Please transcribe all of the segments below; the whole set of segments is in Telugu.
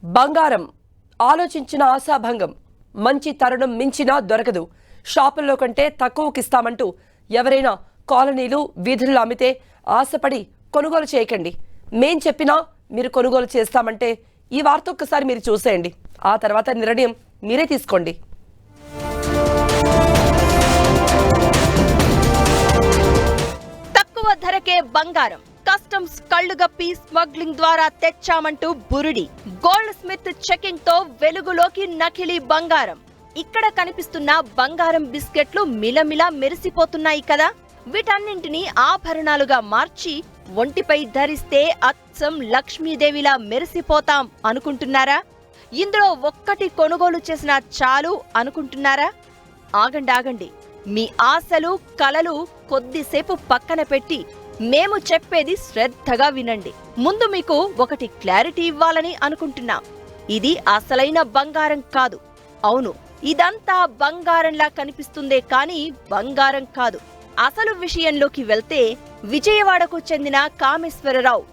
బంగారం ఆలోచించిన ఆశాభంగం. మంచి తరుణం మించినా దొరకదు. షాపుల్లో కంటే తక్కువకిస్తామంటూ ఎవరైనా కాలనీలు వీధుల్లో అమ్మితే ఆశపడి కొనుగోలు చేయకండి. మేం చెప్పినా మీరు కొనుగోలు చేస్తామంటే ఈ వార్త ఒక్కసారి మీరు చూసేయండి. ఆ తర్వాత నిర్ణయం మీరే తీసుకోండి. తక్కువ ధరకే బంగారం, కస్టమ్స్ కళ్లుగప్పి స్మగ్లింగ్ ద్వారా తెచ్చామంటూ బురిడి. గోల్డ్ స్మిత్ చెకింగ్ తో వెలుగులోకి నకిలీ బంగారం. ఇక్కడ కనిపిస్తున్న బంగారం బిస్కెట్లు మిలమిలా మెరిసిపోతున్నాయి కదా. వీటన్నింటినీ ఆభరణాలుగా మార్చి ఒంటిపై ధరిస్తే అచ్చం లక్ష్మీదేవిలా మెరిసిపోతాం అనుకుంటున్నారా? ఇందులో ఒక్కటి కొనుగోలు చేసినా చాలు అనుకుంటున్నారా? ఆగండి, మీ ఆశలు కలలు కొద్దిసేపు పక్కన పెట్టి మేము చెప్పేది శ్రద్ధగా వినండి. ముందు మీకు ఒకటి క్లారిటీ ఇవ్వాలని అనుకుంటున్నాం. ఇది అసలైన బంగారం కాదు. అవును, ఇదంతా బంగారంలా కనిపిస్తుందే కానీ బంగారం కాదు. అసలు విషయంలోకి వెళ్తే విజయవాడకు చెందిన కామేశ్వరరావు,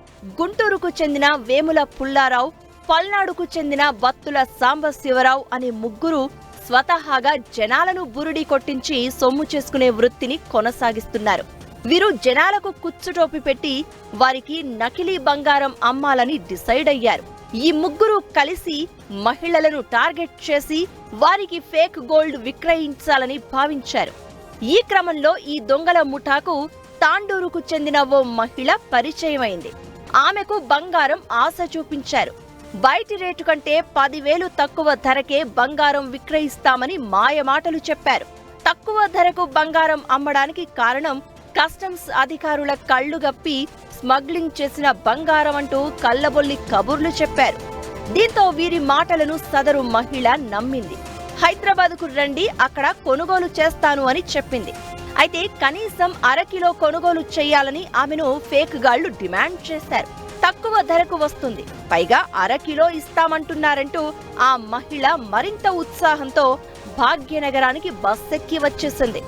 గుంటూరుకు చెందిన వేముల పుల్లారావు, పల్నాడుకు చెందిన బత్తుల సాంబశివరావు అనే ముగ్గురు స్వతహాగా జనాలను బురిడి కొట్టించి సొమ్ము చేసుకునే వృత్తిని కొనసాగిస్తున్నారు. వీరు జనాలకు కుచ్చుటోపి పెట్టి వారికి నకిలీ బంగారం అమ్మాలని డిసైడ్ అయ్యారు. ఈ ముగ్గురు కలిసి మహిళలను టార్గెట్ చేసి వారికి ఫేక్ గోల్డ్ విక్రయించాలని భావించారు. ఈ క్రమంలో ఈ దొంగల ముఠాకు తాండూరుకు చెందిన ఓ మహిళ పరిచయమైంది. ఆమెకు బంగారం ఆశ చూపించారు. బయటి రేటు కంటే 10,000 తక్కువ ధరకే బంగారం విక్రయిస్తామని మాయమాటలు చెప్పారు. తక్కువ ధరకు బంగారం అమ్మడానికి కారణం కస్టమ్స్ అధికారుల కళ్లుగప్పి స్మగ్లింగ్ చేసిన బంగారం అంటూ కల్లబొల్లి కబుర్లు చెప్పారు. దీంతో వీరి మాటలను సదరు మహిళ నమ్మింది. హైదరాబాద్కు రండి, అక్కడ కొనుగోలు చేస్తాను అని చెప్పింది. అయితే కనీసం అరకిలో కొనుగోలు చేయాలని ఆమెను ఫేక్ గాళ్లు డిమాండ్ చేశారు. తక్కువ ధరకు వస్తుంది, పైగా అరకిలో ఇస్తామంటున్నారంటూ ఆ మహిళ మరింత ఉత్సాహంతో భాగ్యనగరానికి బస్సెక్కి వచ్చేసింది.